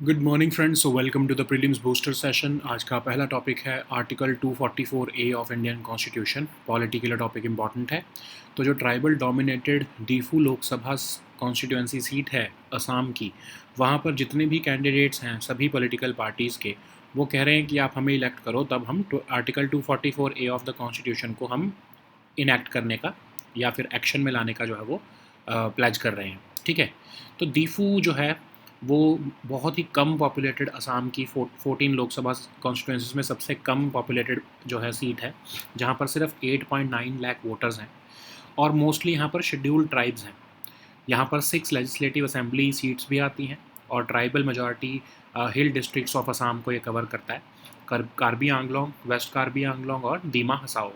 Good morning friends, so welcome to the prelims booster session. आज का पहला topic है article 244A of Indian constitution. Polity के लिए टॉपिक इंपॉर्टेंट है। तो जो tribal dominated Diphu Lok Sabha constituency seat है असम की, वहाँ पर जितने भी कैंडिडेट्स हैं सभी पॉलिटिकल पार्टीज़ के, वो कह रहे हैं कि आप हमें इलेक्ट करो, तब हम article 244A of the constitution को हम इनैक्ट करने का या फिर एक्शन में लाने का जो है वो प्लेज कर रहे हैं। ठीक है, तो दीफू जो है वो बहुत ही कम पॉपुलेटेड असम की 14 लोकसभा कॉन्स्टिट्यूंसीज में सबसे कम पॉपुलेटेड जो है सीट है, जहाँ पर सिर्फ 8.9 लाख वोटर्स हैं और मोस्टली यहाँ पर शेड्यूल्ड ट्राइब्स हैं। यहाँ पर 6 लेजिस्लेटिव असेंबली सीट्स भी आती हैं और tribal majority hill districts of Assam को ये कवर करता है। कार्बी आंगलोंग, वेस्ट कार्बी आंगलोंग और दीमा हसाओ,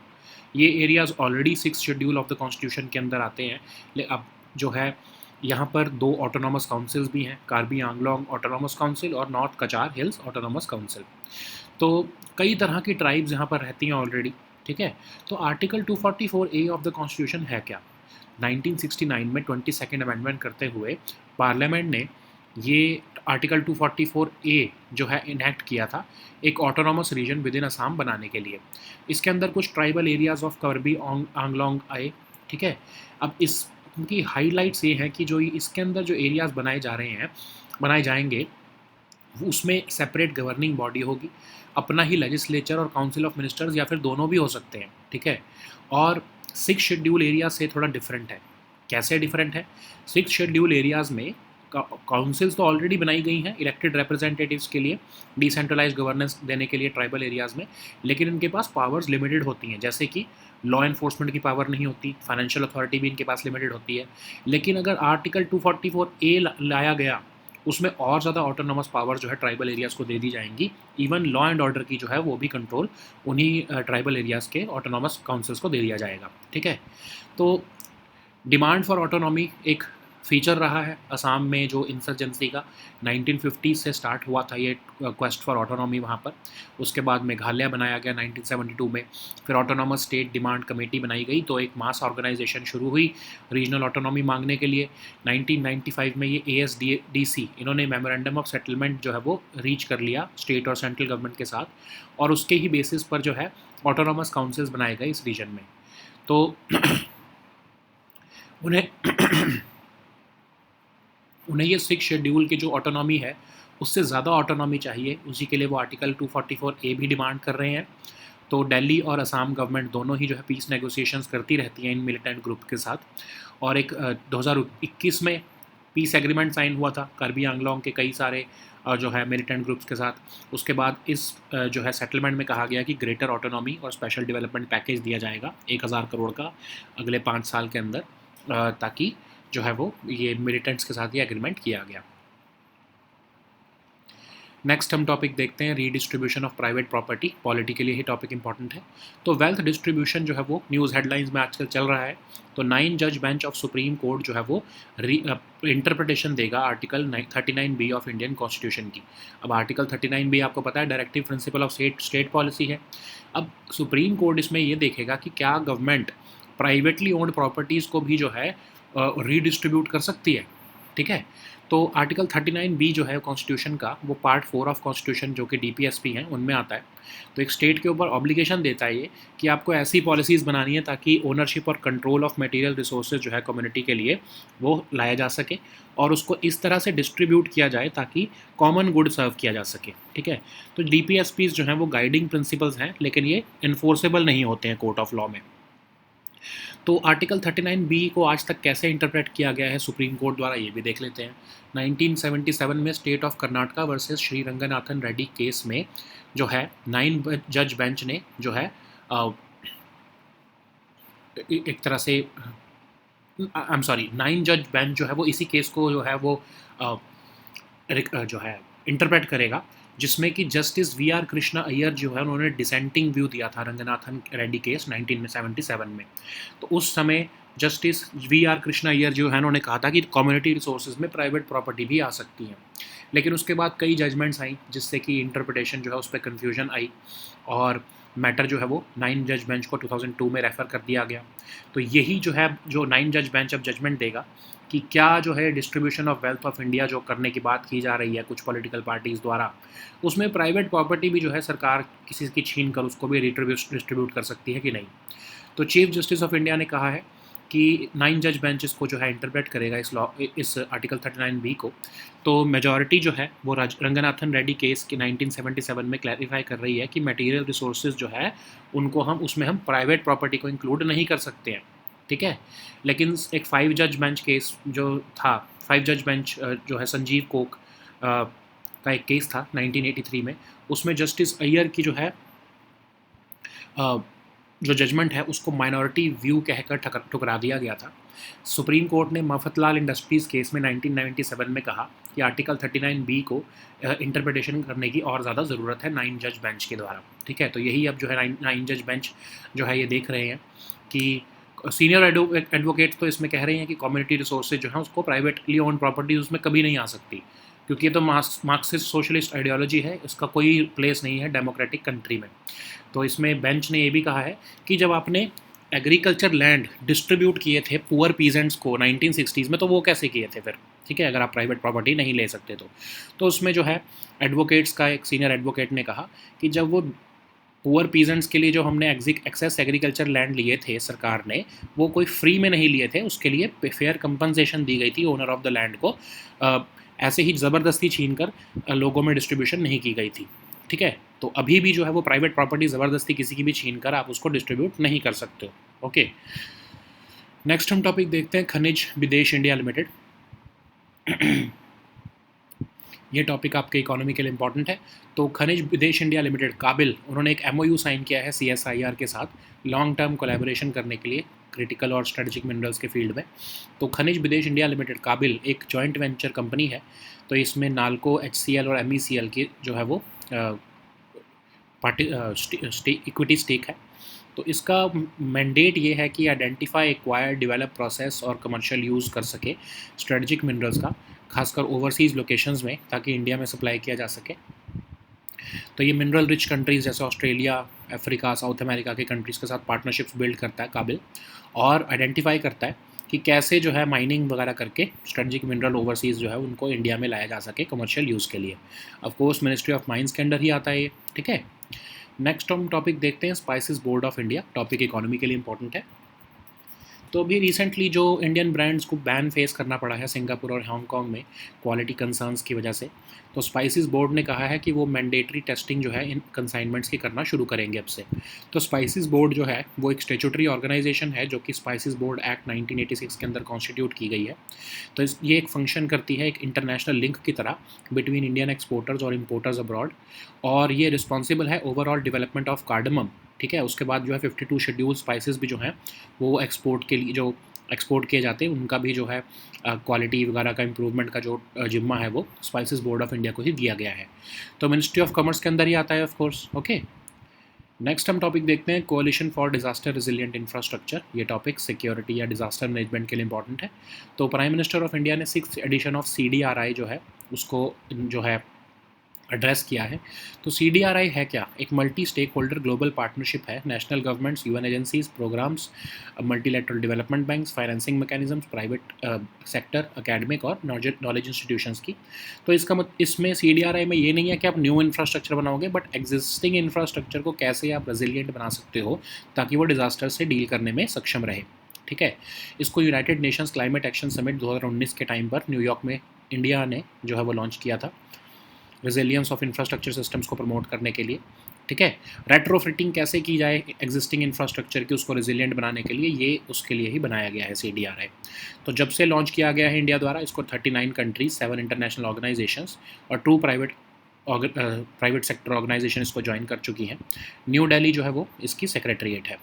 ये areas already 6 schedule of the constitution के अंदर आते हैं। अब जो है यहाँ पर 2 ऑटोनॉमस काउंसिल्स भी हैं, कार्बी आंगलोंग ऑटोनॉमस काउंसिल और नॉर्थ कचार हिल्स ऑटोनॉमस काउंसिल। तो कई तरह की ट्राइब्स यहाँ पर रहती हैं ऑलरेडी। ठीक है, तो article 244A of the constitution है क्या? 1969 में 22nd अमेंडमेंट करते हुए पार्लियामेंट ने ये आर्टिकल 244A जो है इनैक्ट किया था एक autonomous region with in Assam बनाने के लिए। इसके अंदर कुछ tribal areas of Karbi Anglong आए। ठीक है, अब इस उनकी हाईलाइट्स ये हैं कि जो इसके अंदर जो एरियाज़ बनाए जाएंगे, उसमें सेपरेट गवर्निंग बॉडी होगी, अपना ही लेजिस्लेचर और काउंसिल ऑफ मिनिस्टर्स या फिर दोनों भी हो सकते हैं। ठीक है, और 6 शेड्यूल एरिया से थोड़ा डिफरेंट है। कैसे डिफरेंट है? 6 शेड्यूल एरियाज़ में काउंसिल्स तो ऑलरेडी बनाई गई हैं इलेक्टेड रिप्रेजेंटेटिव्स के लिए, डिसेंट्रलाइज गवर्नेंस देने के लिए ट्राइबल एरियाज़ में, लेकिन इनके पास पावर्स लिमिटेड होती हैं। जैसे कि लॉ एनफोर्समेंट की पावर नहीं होती, फाइनेंशियल अथॉरिटी भी इनके पास लिमिटेड होती है। लेकिन अगर आर्टिकल 244A लाया गया, उसमें और ज़्यादा ऑटोनॉमस पावर जो है ट्राइबल एरियाज़ को दे दी जाएंगी। इवन लॉ एंड ऑर्डर की जो है वो भी कंट्रोल उन्हीं ट्राइबल एरियाज़ के ऑटोनॉमस काउंसिल्स को दे दिया जाएगा। ठीक है, तो डिमांड फॉर ऑटोनॉमी एक फीचर रहा है असम में, जो इंसर्जेंसी का 1950 से स्टार्ट हुआ था ये क्वेस्ट फॉर ऑटोनॉमी वहाँ पर। उसके बाद मेघालय बनाया गया 1972 में, फिर ऑटोनॉमस स्टेट डिमांड कमेटी बनाई गई, तो एक मास ऑर्गेनाइजेशन शुरू हुई रीजनल ऑटोनॉमी मांगने के लिए। 1995 में ये ASDC इन्होंने मेमोरेंडम ऑफ सेटलमेंट जो है वो रीच कर लिया स्टेट और सेंट्रल गवर्नमेंट के साथ, और उसके ही बेसिस पर जो है ऑटोनॉमस काउंसिल्स बनाए गए इस रीजन में। तो उन्हें उन्हें ये 6 शेड्यूल की जो ऑटोनॉमी है उससे ज़्यादा ऑटोनॉमी चाहिए, उसी के लिए वो आर्टिकल 244A भी डिमांड कर रहे हैं। तो दिल्ली और असम गवर्नमेंट दोनों ही जो है पीस नेगोशिएशंस करती रहती हैं इन मिलिटेंट ग्रुप के साथ। और एक 2021 में पीस एग्रीमेंट साइन हुआ था कार्बी आंगलोंग के कई सारे जो है मिलिटेंट ग्रुप्स के साथ। उसके बाद इस जो है सेटलमेंट में कहा गया कि ग्रेटर ऑटोनॉमी और स्पेशल डेवलपमेंट पैकेज दिया जाएगा 1000 करोड़ का अगले 5 साल के अंदर, ताकि जो है वो ये मिलिटेंट्स के साथ ये एग्रीमेंट किया गया। नेक्स्ट हम टॉपिक देखते हैं redistribution of private property. Polity के लिए ही टॉपिक इंपॉर्टेंट है। तो वेल्थ डिस्ट्रीब्यूशन जो है वो न्यूज़ हेडलाइंस में आजकल चल रहा है। तो 9 जज बेंच ऑफ सुप्रीम कोर्ट जो है वो इंटरप्रिटेशन देगा article 39B of Indian constitution की। अब आर्टिकल 39B आपको पता है directive principle of state policy है। अब सुप्रीम कोर्ट इसमें ये देखेगा कि क्या गवर्नमेंट प्राइवेटली ओन्ड प्रॉपर्टीज़ को भी जो है रीडिस्ट्रीब्यूट कर सकती है। ठीक है, तो आर्टिकल 39B जो है कॉन्स्टिट्यूशन का, वो पार्ट 4 ऑफ कॉन्स्टिट्यूशन जो कि DPSP हैं उनमें आता है। तो एक स्टेट के ऊपर ऑब्लिगेशन देता है ये कि आपको ऐसी पॉलिसीज़ बनानी है ताकि ओनरशिप और कंट्रोल ऑफ मटेरियल रिसोर्सेज जो है कम्युनिटी के लिए वो लाया जा सके, और उसको इस तरह से डिस्ट्रीब्यूट किया जाए ताकि कॉमन गुड सर्व किया जा सके। ठीक है, तो DPSPs जो हैं वो गाइडिंग प्रिंसिपल्स हैं, लेकिन ये इन्फोर्सेबल नहीं होते हैं कोर्ट ऑफ लॉ में। तो आर्टिकल 39B को आज तक कैसे इंटरप्रेट किया गया है सुप्रीम कोर्ट द्वारा, ये भी देख लेते हैं। 1977 में state of Karnataka versus Shri Ranganathan Reddy case में जो है 9 जज बेंच ने जो है एक तरह से 9 जज बेंच जो है वो इसी केस को जो है वो जो है इंटरप्रेट करेगा, जिसमें कि जस्टिस VR कृष्णा अय्यर जो है उन्होंने डिसेंटिंग व्यू दिया था रंगनाथन रेड्डी केस 1977 में। तो उस समय जस्टिस VR कृष्णा अय्यर जो है उन्होंने कहा था कि कम्युनिटी रिसोर्सेज में प्राइवेट प्रॉपर्टी भी आ सकती है। लेकिन उसके बाद कई जजमेंट्स आई जिससे कि इंटरप्रिटेशन जो है उस पर कन्फ्यूजन आई, और मैटर जो है वो 9 जज बेंच को 2002 में रेफ़र कर दिया गया। तो यही जो है जो 9 जज बेंच अब जजमेंट देगा कि क्या जो है distribution of wealth of India जो करने की बात की जा रही है कुछ पॉलिटिकल पार्टीज़ द्वारा, उसमें प्राइवेट प्रॉपर्टी भी जो है सरकार किसी की छीन कर उसको भी डिस्ट्रीब्यूट कर सकती है कि नहीं। तो चीफ जस्टिस ऑफ इंडिया ने कहा है कि 9 जज बेंच इसको जो है इंटरप्रेट करेगा इस आर्टिकल 39B को। तो मेजॉरिटी जो है वो रंगनाथन रेड्डी केस के 1977 में क्लैरिफाई कर रही है कि मटेरियल रिसोर्सेज जो है उनको हम प्राइवेट प्रॉपर्टी को इंक्लूड नहीं कर सकते हैं, ठीक है। लेकिन एक 5 जज बेंच केस जो था, 5 जज बेंच जो है संजीव कोक का एक केस था 1983 में, उसमें जस्टिस अय्यर की जो है जो जजमेंट है उसको माइनॉरिटी व्यू कहकर ठुकरा दिया गया था। सुप्रीम कोर्ट ने मफतलाल इंडस्ट्रीज़ केस में 1997 में कहा कि आर्टिकल 39B को इंटरप्रिटेशन करने की और ज़्यादा ज़रूरत है 9 जज बेंच के द्वारा, ठीक है। तो यही अब जो है 9 जज बेंच जो है ये देख रहे हैं कि सीनियर एडवोकेट तो इसमें कह रहे हैं कि कम्युनिटी रिसोर्सेज जो है उसको प्राइवेटली ओन प्रॉपर्टीज उसमें कभी नहीं आ सकती, क्योंकि ये तो मार्क्सिस्ट सोशलिस्ट आइडियोलॉजी है, इसका कोई प्लेस नहीं है डेमोक्रेटिक कंट्री में। तो इसमें बेंच ने ये भी कहा है कि जब आपने एग्रीकल्चर लैंड डिस्ट्रीब्यूट किए थे पुअर पीजेंट्स को 1960s में, तो वो कैसे किए थे फिर, ठीक है, अगर आप प्राइवेट प्रॉपर्टी नहीं ले सकते तो उसमें जो है एडवोकेट्स का एक सीनियर एडवोकेट ने कहा कि जब वो पुअर पीजेंट्स के लिए जो हमने एक्सेस एग्रीकल्चर लैंड लिए थे सरकार ने, वो कोई फ्री में नहीं लिए थे, उसके लिए फेयर कंपनसेशन दी गई थी ओनर ऑफ द लैंड को, ऐसे ही ज़बरदस्ती छीन कर लोगों में डिस्ट्रीब्यूशन नहीं की गई थी, ठीक है। तो अभी भी जो है वो प्राइवेट प्रॉपर्टी ज़बरदस्ती किसी की भी छीन कर आप उसको डिस्ट्रीब्यूट नहीं कर सकते हो। ओके, नेक्स्ट हम टॉपिक देखते हैं खनिज विदेश इंडिया लिमिटेड। ये टॉपिक आपके इकोनॉमी के लिए इंपॉर्टेंट है। तो खनिज विदेश इंडिया लिमिटेड काबिल, उन्होंने एक MOU साइन किया है CSIR के साथ लॉन्ग टर्म कोलैबोरेशन करने के लिए क्रिटिकल और स्ट्रेटेजिक मिनरल्स के फील्ड में। तो खनिज विदेश इंडिया लिमिटेड काबिल एक जॉइंट वेंचर कंपनी है। तो इसमें नाल्को, HCL और MECL की जो है वो इक्विटी स्टेक है। तो इसका मैंडेट ये है कि आइडेंटिफाई, एक्वायर, डेवलप, प्रोसेस और कमर्शियल यूज़ कर सके स्ट्रेटजिक मिनरल्स का, खासकर ओवरसीज़ लोकेशंस में, ताकि इंडिया में सप्लाई किया जा सके। तो ये मिनरल रिच कंट्रीज़ जैसे ऑस्ट्रेलिया, अफ्रीका, साउथ अमेरिका के कंट्रीज़ के साथ पार्टनरशिप्स बिल्ड करता है काबिल, और आइडेंटिफाई करता है कि कैसे जो है माइनिंग वगैरह करके स्ट्रेटजिक मिनरल ओवरसीज़ जो है उनको इंडिया में लाया जा सके कमर्शियल यूज़ के लिए। Of course ministry of mines के अंडर ही आता है ये, ठीक है। नेक्स्ट हम टॉपिक देखते हैं spices board of India. Topic economy के लिए इंपॉर्टेंट है। तो अभी रिसेंटली जो इंडियन ब्रांड्स को बैन फेस करना पड़ा है सिंगापुर और हांगकांग में क्वालिटी कंसर्न्स की वजह से, तो स्पाइसेस बोर्ड ने कहा है कि वो मैंडेटरी टेस्टिंग जो है इन कंसाइनमेंट्स की करना शुरू करेंगे अब से। तो स्पाइसेस बोर्ड जो है वो एक स्टेचुटरी ऑर्गेनाइजेशन है जो कि स्पाइसेस बोर्ड एक्ट 1986 के अंदर कॉन्स्टिट्यूट की गई है। तो ये एक फंक्शन करती है एक इंटरनेशनल लिंक की तरह बिटवीन इंडियन एक्सपोर्टर्स और इम्पोर्टर्स अब्रॉड, और ये रिस्पॉन्सिबल है ओवरऑल डेवलपमेंट ऑफ कार्डमम, ठीक है। उसके बाद जो है 52 शेड्यूल स्पाइसेस भी जो हैं वो एक्सपोर्ट के लिए जो एक्सपोर्ट किए जाते हैं उनका भी जो है क्वालिटी वगैरह का इम्प्रूवमेंट का जो जिम्मा है वो स्पाइसेस बोर्ड ऑफ इंडिया को ही दिया गया है। तो मिनिस्ट्री ऑफ कॉमर्स के अंदर ही आता है ऑफ कोर्स। ओके, नेक्स्ट हम टॉपिक देखते हैं कोalition फॉर डिजास्टर रेजिलिएंट इंफ्रास्ट्रक्चर। ये टॉपिक सिक्योरिटी या डिजास्टर मैनेजमेंट के लिए इंपॉर्टेंट है। तो प्राइम मिनिस्टर ऑफ इंडिया ने 6th एडिशन ऑफ CDRI जो है उसको जो है एड्रेस किया है। तो CDRI है क्या? एक multi stakeholder global partnership है national governments, UN agencies, programmes, multilateral development banks, financing mechanisms, private sector, academic और नॉलेज इंस्टीट्यूशंस की। तो इसमें CDRI में ये नहीं है कि आप न्यू इंफ्रास्ट्रक्चर बनाओगे, बट एग्जिस्टिंग इंफ्रास्ट्रक्चर को कैसे आप रेजिलिएंट बना सकते हो ताकि वो डिजास्टर से डील करने में सक्षम रहे, ठीक है। इसको United Nations climate action summit 2019 के टाइम पर न्यूयॉर्क में इंडिया ने जो है वो लॉन्च किया था रेजिलियंस ऑफ इंफ्रास्ट्रक्चर सिस्टम्स को प्रमोट करने के लिए, ठीक है। रेट्रोफिटिंग कैसे की जाए एग्जिस्टिंग इंफ्रास्ट्रक्चर की उसको रेजिलियंट बनाने के लिए, ये उसके लिए ही बनाया गया है CDRI। तो जब से लॉन्च किया गया है इंडिया द्वारा इसको 39 कंट्रीज, 7 इंटरनेशनल ऑर्गेनाइजेशंस और 2 प्राइवेट सेक्टर ऑर्गेनाइजेशन इसको ज्वाइन कर चुकी हैं। न्यू दिल्ली जो है वो इसकी सेक्रेटरीट है।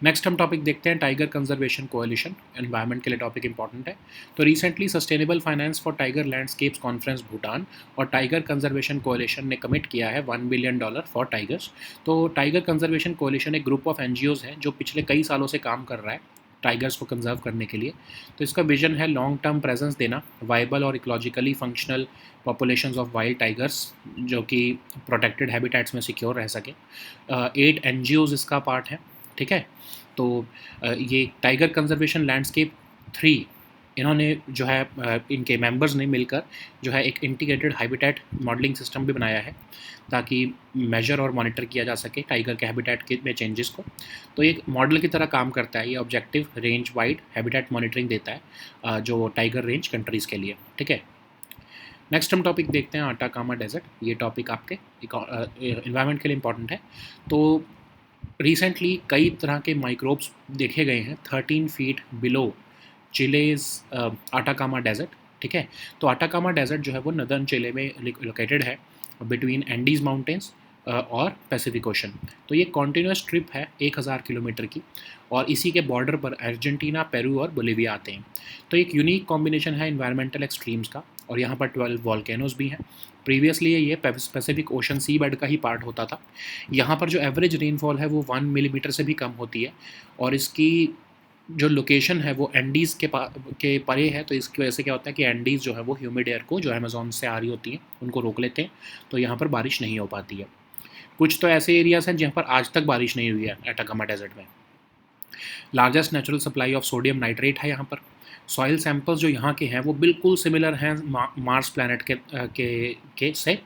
नेक्स्ट हम टॉपिक देखते हैं टाइगर कंजर्वेशन कोएलिशन। एनवायरनमेंट के लिए टॉपिक इंपॉर्टेंट है। तो recently sustainable finance for tiger landscapes conference Bhutan और टाइगर कंजर्वेशन कोएलिशन ने कमिट किया है $1 बिलियन फॉर टाइगर्स। तो टाइगर कंजर्वेशन कोएलिशन एक ग्रुप ऑफ NGOs है जो पिछले कई सालों से काम कर रहा है टाइगर्स को कंजर्व करने के लिए। तो इसका विजन है लॉन्ग टर्म प्रेजेंस देना, वाइबल और ecologically functional populations of wild tigers जो कि प्रोटेक्टेड हैबिटेट्स में सिक्योर रह सके। 8 NGOs इसका पार्ट है। ठीक है। तो ये टाइगर कंजर्वेशन लैंडस्केप 3 इन्होंने जो है इनके मेंबर्स ने मिलकर जो है एक इंटीग्रेटेड हैबिटेट मॉडलिंग सिस्टम भी बनाया है ताकि मेजर और मॉनिटर किया जा सके टाइगर के हैबिटेट के में चेंजेस को। तो एक मॉडल की तरह काम करता है ये, objective range wide habitat monitoring देता है जो टाइगर रेंज कंट्रीज़ के लिए, ठीक है। नेक्स्ट हम टॉपिक देखते हैं आटाकामा डेजर्ट। ये टॉपिक आपके इन्वायरमेंट के लिए इंपॉर्टेंट है। तो रिसेंटली कई तरह के माइक्रोब्स देखे गए हैं 13 फीट बिलो चिलेज आटाकामा डेजर्ट, ठीक है। तो आटाकामा डेजर्ट जो है वो नदर्न चिले में लोकेटेड है बिटवीन एंडीज माउंटेन्स और पैसिफिक ओशन। तो ये कॉन्टीन्यूस ट्रिप है 1000 किलोमीटर की, और इसी के बॉर्डर पर अर्जेंटीना, पेरू और बोलिविया आते हैं। तो एक यूनिक कॉम्बिनेशन है इन्वायरमेंटल एक्सट्रीम्स का, और यहाँ पर 12 वॉल्केनोज भी हैं। प्रीवियसली ये पैसिफिक ओशन सी बेड का ही पार्ट होता था। यहाँ पर जो एवरेज रेनफॉल है वो 1 मिलीमीटर से भी कम होती है, और इसकी जो लोकेशन है वो एंडीज़ के परे है। तो इसकी वजह से क्या होता है कि एंडीज़ जो है वो ह्यूमिड एयर को जो अमेज़ॉन से आ रही होती हैं उनको रोक लेते हैं, तो यहाँ पर बारिश नहीं हो पाती है। कुछ तो ऐसे एरियाज़ हैं जहाँ पर आज तक बारिश नहीं हुई है एटाकामा डेजर्ट में। Largest natural supply of sodium nitrate है यहाँ पर। सॉइल सैंपल्स जो यहाँ के हैं वो बिल्कुल सिमिलर हैं मार्स प्लैनेट के से,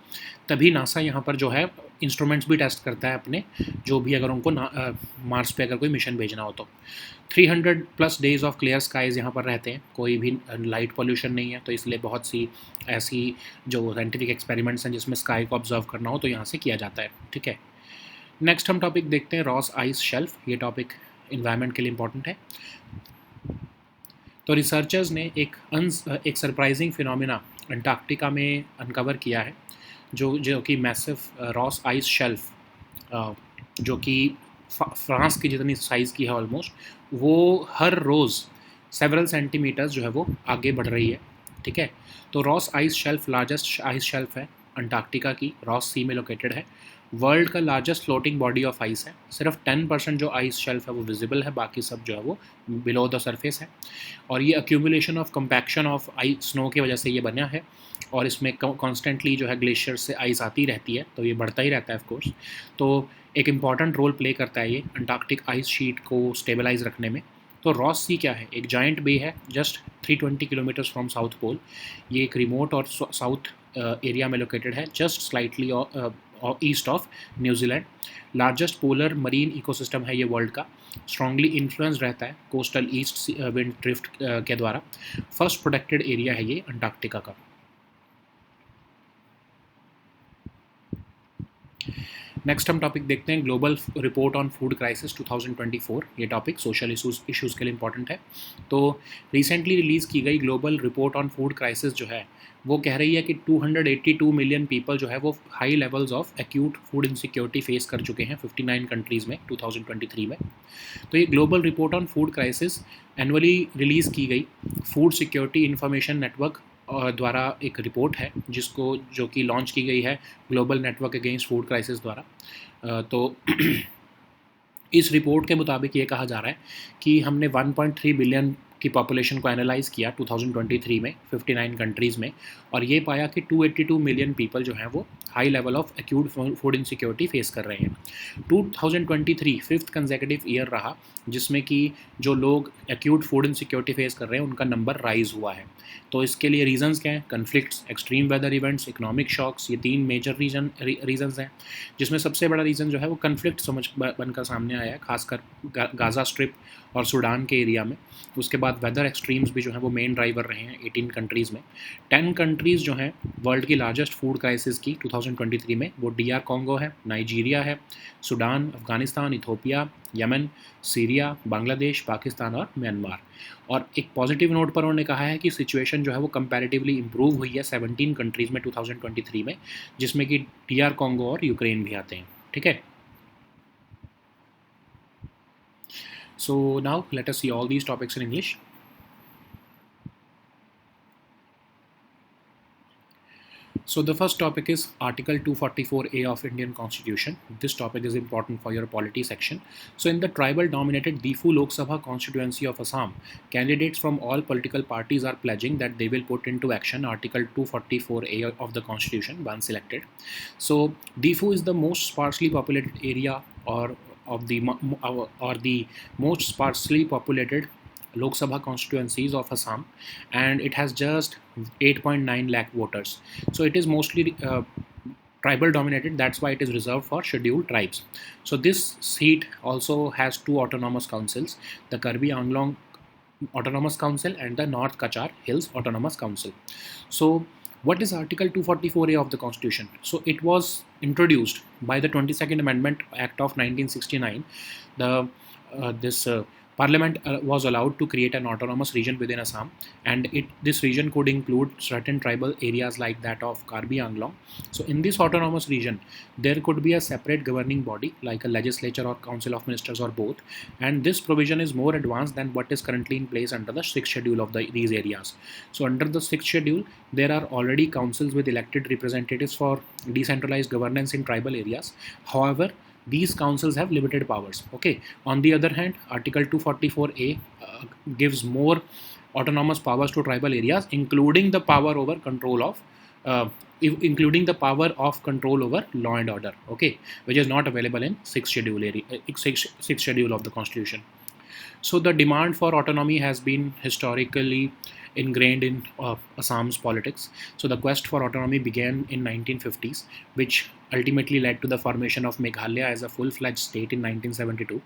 तभी नासा यहाँ पर जो है इंस्ट्रूमेंट्स भी टेस्ट करता है अपने, जो भी अगर उनको मार्स पे अगर कोई मिशन भेजना हो तो। 300+ डेज ऑफ क्लियर स्काइज यहाँ पर रहते हैं, कोई भी लाइट पोल्यूशन नहीं है, तो इसलिए बहुत सी ऐसी जो साइंटिफिक एक्सपेरिमेंट्स हैं जिसमें स्काई को ऑब्जर्व करना हो तो यहाँ से किया जाता है, ठीक है। नेक्स्ट हम टॉपिक देखते हैं रॉस आइस शेल्फ। ये टॉपिक इन्वायरमेंट के लिए इंपॉर्टेंट है। तो रिसर्चर्स ने एक सरप्राइजिंग फिनोमिना अंटार्कटिका में अनकवर किया है, जो कि मैसिव रॉस आइस शेल्फ, जो कि फ्रांस की जितनी साइज़ की है ऑलमोस्ट, वो हर रोज़ सेवरल सेंटीमीटर्स जो है वो आगे बढ़ रही है, ठीक है। तो Ross ice shelf largest ice shelf है अंटार्कटिका की, रॉस सी में लोकेटेड है। वर्ल्ड का largest floating body of ice है। सिर्फ 10% जो आइस शेल्फ है वो विजिबल है, बाकी सब जो है वो बिलो द सरफेस है। और ये accumulation of compaction of ice snow की वजह से ये बना है, और इसमें कॉन्स्टेंटली जो है ग्लेशियर से आइस आती रहती है, तो ये बढ़ता ही रहता है ऑफकोर्स। तो एक इम्पॉर्टेंट रोल प्ले करता है ये अंटार्कटिक आइस शीट को स्टेबलाइज रखने में। तो रॉस सी क्या है? एक जाइंट बे है just 320 kilometres from south pole. ये एक रिमोट और साउथ एरिया में लोकेटेड है, just slightly east of New Zealand. Largest polar marine ecosystem है ये वर्ल्ड का। स्ट्रांगली इन्फ्लुएंस रहता है कोस्टल ईस्ट विंड ड्रिफ्ट के द्वारा। फर्स्ट प्रोटेक्टेड एरिया है ये अंटार्कटिका का। नेक्स्ट हम टॉपिक देखते हैं global report on food crisis 2024। ये टॉपिक सोशल इश्यूज़ के लिए इंपॉर्टेंट है। तो रिसेंटली रिलीज़ की गई global report on food crisis जो है वो कह रही है कि 282 मिलियन पीपल जो है वो high levels of acute food insecurity face कर चुके हैं 59 कंट्रीज़ में 2023 में। तो ये global report on food crisis annually release की गई फूड सिक्योरिटी इंफॉर्मेशन नेटवर्क द्वारा एक रिपोर्ट है जो कि लॉन्च की गई है global network against food crisis द्वारा। तो इस रिपोर्ट के मुताबिक ये कहा जा रहा है कि हमने 1.3 बिलियन की पॉपुलेशन को एनालाइज़ किया 2023 में 59 कंट्रीज़ में, और ये पाया कि 282 मिलियन पीपल जो हैं वो high level of acute food insecurity face कर रहे हैं। 2023 फिफ्थ कंसेक्यूटिव ईयर रहा जिसमें कि जो लोग एक्यूट फूड इनसिक्योरिटी फेस कर रहे हैं उनका नंबर राइज हुआ है। तो इसके लिए रीजंस क्या हैं? Conflicts, extreme weather events, economic shocks, ये 3 मेजर रीजंस हैं, जिसमें सबसे बड़ा रीज़न जो है वो कन्फ्लिक्ट बनकर सामने आया है, खासकर गाज़ा स्ट्रिप और सूडान के एरिया में। उसके बाद वेदर एक्सट्रीम्स भी जो हैं वो मेन ड्राइवर रहे हैं 18 कंट्रीज़ में। 10 कंट्रीज़ जो हैं वर्ल्ड की लार्जेस्ट फूड क्राइसिस की 2023 में, वो DR कॉन्गो है, नाइजीरिया है, Sudan, Afghanistan, Ethiopia, Yemen, Syria, Bangladesh, Pakistan और म्यांमार। और एक पॉजिटिव नोट पर उन्होंने कहा है कि सिचुएशन जो है वो कंपैरेटिवली इम्प्रूव हुई है 17 कंट्रीज़ में 2023 में, जिसमें कि DR कॉन्गो और यूक्रेन भी आते हैं, ठीक है। So now let us see all these topics in English. So the first topic is Article 244A of Indian Constitution. This topic is important for your polity section. So in the tribal dominated Difu Lok Sabha constituency of Assam, candidates from all political parties are pledging that they will put into action Article 244A of the Constitution once elected. So Difu is the most sparsely populated area or of the or the most sparsely populated Lok Sabha constituencies of Assam, and it has just 8.9 lakh voters. So it is mostly tribal dominated. That's why it is reserved for scheduled tribes. So this seat also has two autonomous councils: the Karbi Anglong Autonomous Council and the North Kachar Hills Autonomous Council. So, what is Article 244A of the Constitution? So, it was introduced by the 22nd Amendment Act of 1969. The this Parliament was allowed to create an autonomous region within Assam, and this region could include certain tribal areas like that of Karbi Anglong. So, in this autonomous region, there could be a separate governing body like a legislature or council of ministers or both, and this provision is more advanced than what is currently in place under the sixth schedule of these areas. So, under the sixth schedule, there are already councils with elected representatives for decentralized governance in tribal areas. However, these councils have limited powers. Okay. On the other hand, Article 244A gives more autonomous powers to tribal areas, including the power over control of including the power of control over law and order. Okay, which is not available in sixth schedule of the Constitution. So the demand for autonomy has been historically ingrained in Assam's politics. So the quest for autonomy began in 1950s, which ultimately led to the formation of Meghalaya as a full-fledged state in 1972.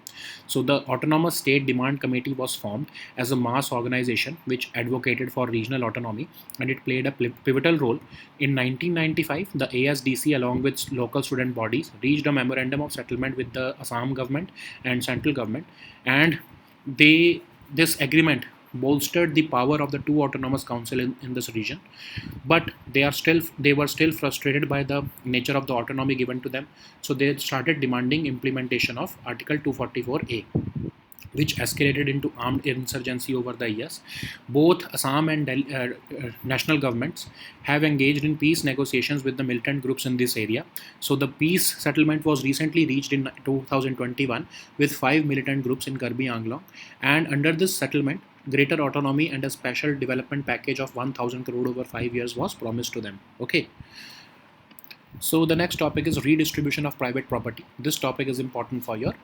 So the Autonomous State Demand Committee was formed as a mass organization which advocated for regional autonomy, and it played a pivotal role. In 1995, the ASDC, along with local student bodies, reached a memorandum of settlement with the Assam government and central government, and this agreement bolstered the power of the two autonomous council in this region, but they were still frustrated by the nature of the autonomy given to them. So they started demanding implementation of Article 244A, which escalated into armed insurgency over the years. Both Assam and national governments have engaged in peace negotiations with the militant groups in this area. So the peace settlement was recently reached in 2021 with 5 militant groups in Karbi Anglong, and under this settlement, greater autonomy and a special development package of 1,000 crore over 5 years was promised to them. Okay. So the next topic is redistribution of private property. This topic is important for your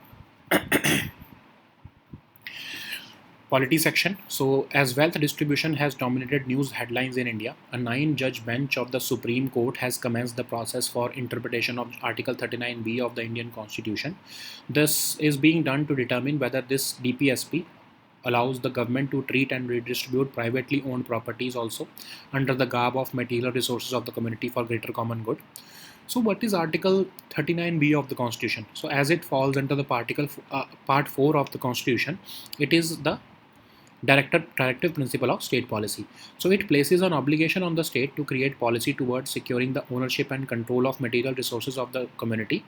polity section. So, as wealth distribution has dominated news headlines in India, a 9-judge bench of the Supreme Court has commenced the process for interpretation of Article 39B of the Indian Constitution. This is being done to determine whether this DPSP allows the government to treat and redistribute privately owned properties also under the garb of material resources of the community for greater common good. So, what is Article 39B of the Constitution? So, as it falls under the Part 4 of the Constitution, it is the directive principle of state policy. So it places an obligation on the state to create policy towards securing the ownership and control of material resources of the community,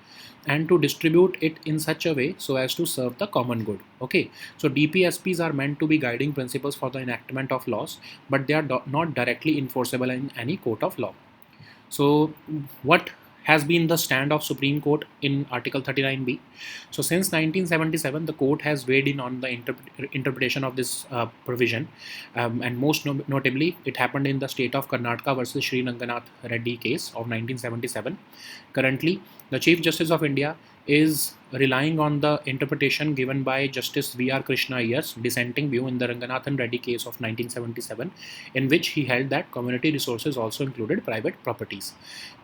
and to distribute it in such a way so as to serve the common good. Okay, so DPSPs are meant to be guiding principles for the enactment of laws, but they are not directly enforceable in any court of law. So what has been the stand of Supreme Court in Article 39B? So since 1977, the court has weighed in on the interpretation of this provision, and most notably, it happened in the state of Karnataka versus Sri Ranganath Reddy case of 1977. Currently, the Chief Justice of India is relying on the interpretation given by Justice V.R. Krishna Iyer's dissenting view in the Ranganathan Reddy case of 1977, in which he held that community resources also included private properties.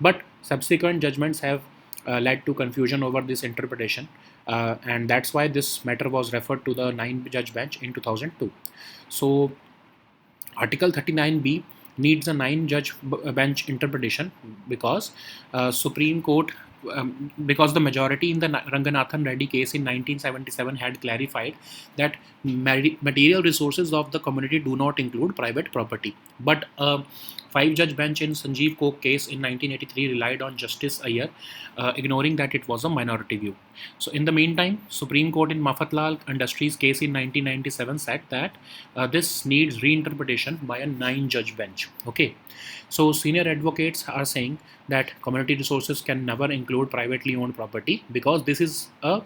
But subsequent judgments have led to confusion over this interpretation, and that's why this matter was referred to the 9-judge bench in 2002. So, Article 39B needs a 9-judge bench interpretation because Supreme Court because the majority in the Ranganathan Reddy case in 1977 had clarified that material resources of the community do not include private property. But a 5-judge bench in Sanjeev Kok case in 1983 relied on Justice Iyer, ignoring that it was a minority view. So in the meantime, Supreme Court in Mafatlal Industries case in 1997 said that this needs reinterpretation by a 9-judge bench. Okay, so senior advocates are saying that community resources can never include privately owned property because this is a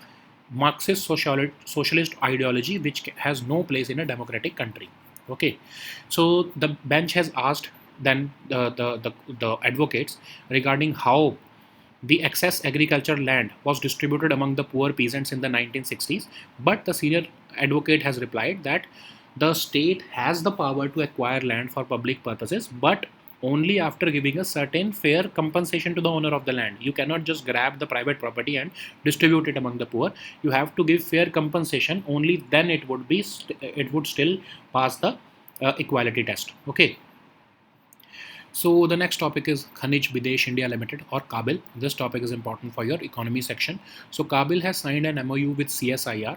Marxist socialist ideology which has no place in a democratic country. Okay, so the bench has asked then the advocates regarding how The excess agricultural land was distributed among the poor peasants in the 1960s, but the senior advocate has replied that the state has the power to acquire land for public purposes, but only after giving a certain fair compensation to the owner of the land. You cannot just grab the private property and distribute it among the poor. You have to give fair compensation. Only then it would still pass the equality test. Okay. So the next topic is Khanij Bidesh India Limited, or Kabil. This topic is important for your economy section. So Kabil has signed an MOU with CSIR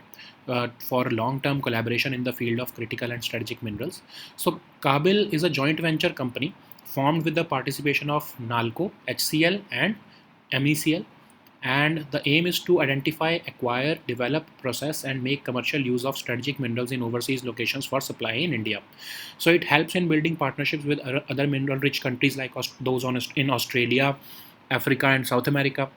for long-term collaboration in the field of critical and strategic minerals. So Kabil is a joint venture company formed with the participation of NALCO, HCL and MECL, and the aim is to identify, acquire, develop, process and make commercial use of strategic minerals in overseas locations for supply in India. So it helps in building partnerships with other mineral rich countries like those in Australia, Africa and South America.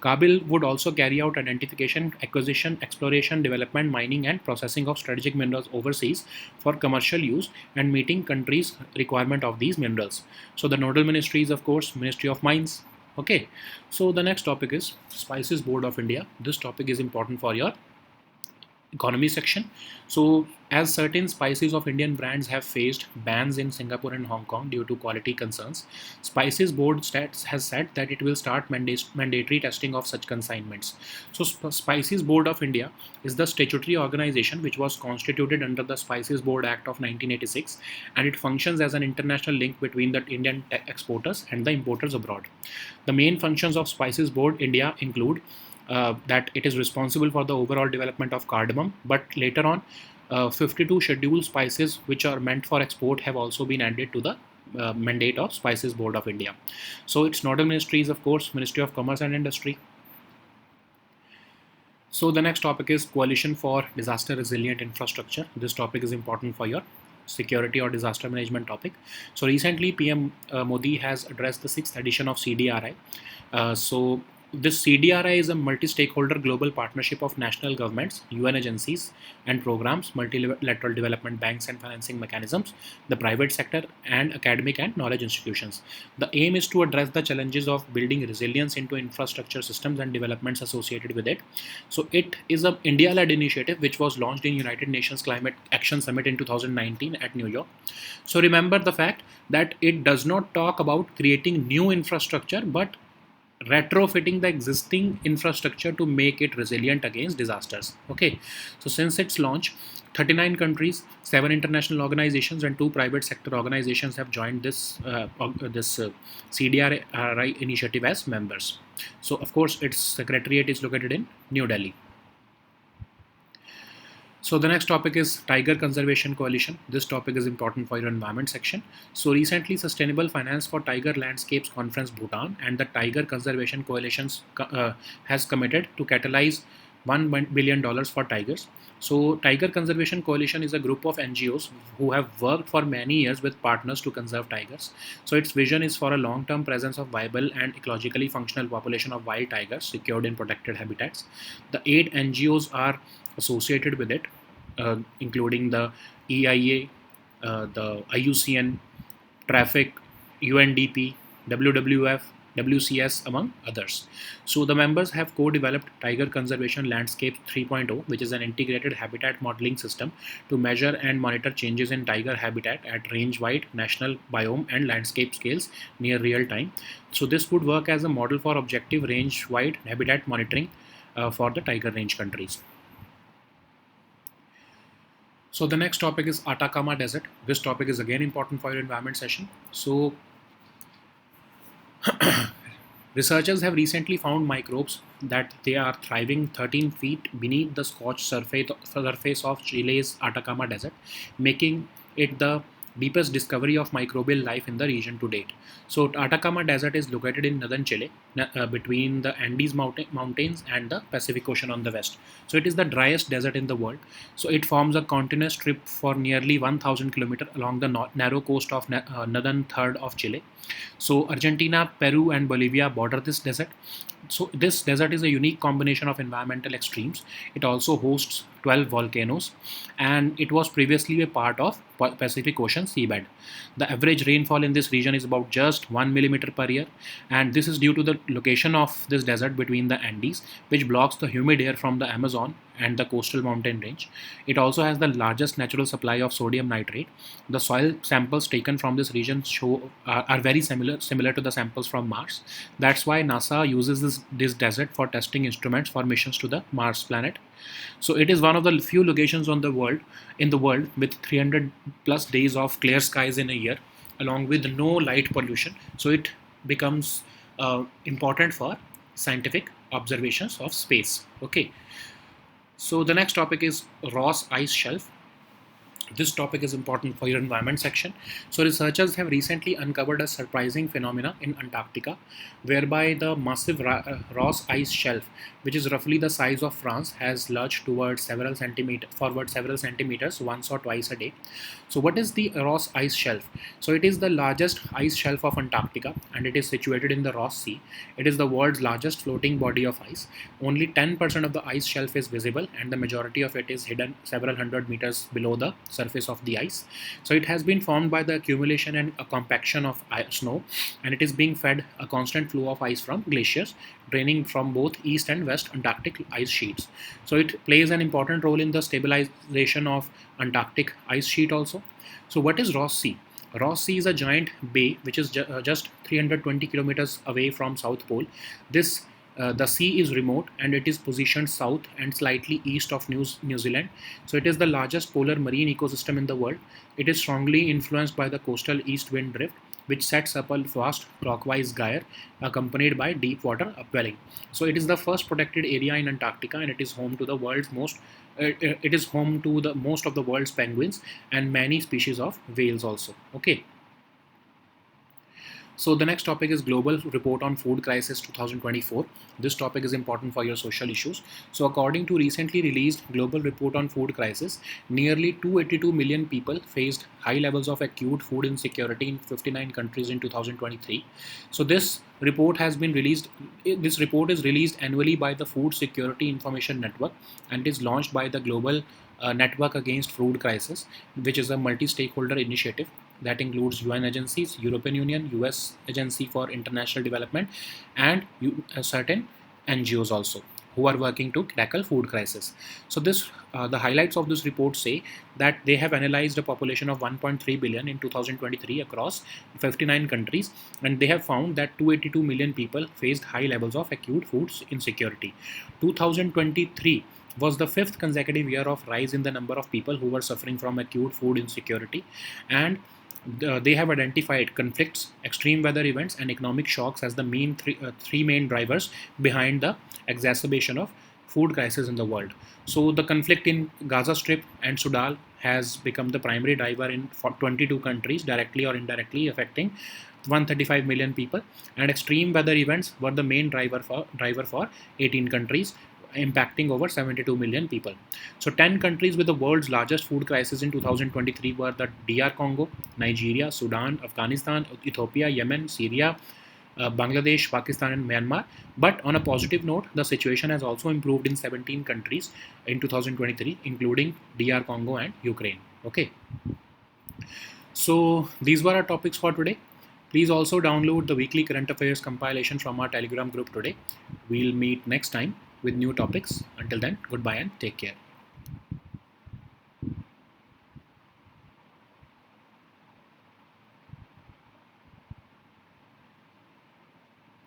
Kabil would also carry out identification, acquisition, exploration, development, mining and processing of strategic minerals overseas for commercial use and meeting countries' requirement of these minerals. So the nodal ministry is of course Ministry of Mines. Okay, so the next topic is Spices Board of India. This topic is important for your economy section. So as certain spices of Indian brands have faced bans in Singapore and Hong Kong due to quality concerns, Spices Board has said that it will start mandatory testing of such consignments. So Spices Board of India is the statutory organization which was constituted under the Spices Board Act of 1986, and it functions as an international link between the Indian exporters and the importers abroad. The main functions of Spices Board India include that it is responsible for the overall development of cardamom, but later on 52 scheduled spices which are meant for export have also been added to the mandate of Spices Board of India. So its nodal ministry is of course Ministry of Commerce and Industry. So the next topic is Coalition for Disaster Resilient Infrastructure. This topic is important for your security or disaster management topic. So recently PM Modi has addressed the 6th edition of CDRI. So this CDRI is a multi-stakeholder global partnership of national governments, UN agencies and programs, multilateral development banks and financing mechanisms, the private sector and academic and knowledge institutions. The aim is to address the challenges of building resilience into infrastructure systems and developments associated with it. So it is an India-led initiative which was launched in United Nations Climate Action Summit in 2019 at New York. So remember the fact that it does not talk about creating new infrastructure, but retrofitting the existing infrastructure to make it resilient against disasters. Okay, so since its launch, 39 countries, 7 international organizations and 2 private sector organizations have joined this CDRI initiative as members. So of course its secretariat is located in New Delhi. So the next topic is Tiger Conservation Coalition. This topic is important for your environment section. So recently Sustainable Finance for Tiger Landscapes Conference Bhutan and the Tiger Conservation Coalition has committed to catalyze $1 billion for tigers. So Tiger Conservation Coalition is a group of NGOs who have worked for many years with partners to conserve tigers. So its vision is for a long-term presence of viable and ecologically functional population of wild tigers secured in protected habitats. The 8 NGOs are associated with it, including the EIA, the IUCN, Traffic, UNDP, WWF, WCS, among others. So the members have co-developed Tiger Conservation Landscape 3.0, which is an integrated habitat modeling system to measure and monitor changes in tiger habitat at range-wide, national, biome and landscape scales near real time. So this would work as a model for objective range-wide habitat monitoring for the tiger range countries. So the next topic is Atacama Desert. This topic is again important for your environment session. So researchers have recently found microbes that they are thriving 13 feet beneath the scorched surface of Chile's Atacama Desert, making it the deepest discovery of microbial life in the region to date. So Atacama Desert is located in northern Chile, between the Andes mountains and the Pacific Ocean on the west. So it is the driest desert in the world. So it forms a continuous strip for nearly 1,000 kilometers along the narrow coast of northern third of Chile. So Argentina, Peru and Bolivia border this desert. So this desert is a unique combination of environmental extremes. It also hosts 12 volcanoes, and it was previously a part of Pacific Ocean seabed. The average rainfall in this region is about just 1 millimeter per year, and this is due to the location of this desert between the Andes, which blocks the humid air from the Amazon and the coastal mountain range. It also has the largest natural supply of sodium nitrate. The soil samples taken from this region are very similar to the samples from Mars. That's why NASA uses this desert for testing instruments for missions to the Mars planet. So it is one of the few locations on the world in the world with 300 plus days of clear skies in a year, along with no light pollution. So it becomes important for scientific observations of space. Okay. So the next topic is Ross Ice Shelf. This topic is important for your environment section. So researchers have recently uncovered a surprising phenomena in Antarctica, whereby the massive Ross ice shelf, which is roughly the size of France, has lurched forward several centimeters once or twice a day. So what is the Ross ice shelf? So it is the largest ice shelf of Antarctica, and it is situated in the Ross Sea. It is the world's largest floating body of ice. Only 10% of the ice shelf is visible, and the majority of it is hidden several hundred meters below the surface of the ice. So it has been formed by the accumulation and a compaction of snow, and it is being fed a constant flow of ice from glaciers draining from both east and west Antarctic ice sheets. So it plays an important role in the stabilization of Antarctic ice sheet also. So what is Ross Sea? Ross Sea is a giant bay which is just 320 kilometers away from South Pole. The sea is remote, and it is positioned south and slightly east of New Zealand. So it is the largest polar marine ecosystem in the world. It is strongly influenced by the coastal east wind drift, which sets up a vast clockwise gyre accompanied by deep water upwelling. So it is the first protected area in Antarctica, and it is home to the world's most it is home to the most of the world's penguins and many species of whales also. Okay. So the next topic is Global Report on Food Crisis 2024. This topic is important for your social issues. So according to recently released Global Report on Food Crisis, nearly 282 million people faced high levels of acute food insecurity in 59 countries in 2023. So this report is released annually by the Food Security Information Network, and is launched by the Global Network Against Food Crisis, which is a multi-stakeholder initiative that includes UN agencies, European Union, US Agency for International Development, and certain NGOs also, who are working to tackle food crisis. So the highlights of this report say that they have analyzed a population of 1.3 billion in 2023 across 59 countries, and they have found that 282 million people faced high levels of acute food insecurity. 2023 was the fifth consecutive year of rise in the number of people who were suffering from acute food insecurity, and they have identified conflicts, extreme weather events, and economic shocks as the three main drivers behind the exacerbation of food crisis in the world. So the conflict in Gaza Strip and Sudan has become the primary driver in 22 countries, directly or indirectly affecting 135 million people, and extreme weather events were the main driver for 18 countries, impacting over 72 million people. So 10 countries with the world's largest food crisis in 2023 were the DR Congo, Nigeria, Sudan, Afghanistan, Ethiopia, Yemen, Syria, Bangladesh, Pakistan, and Myanmar. But on a positive note, the situation has also improved in 17 countries in 2023, including DR Congo and Ukraine. Okay. So these were our topics for today. Please also download the weekly current affairs compilation from our Telegram group today. We'll meet next time with new topics. Until then, goodbye and take care.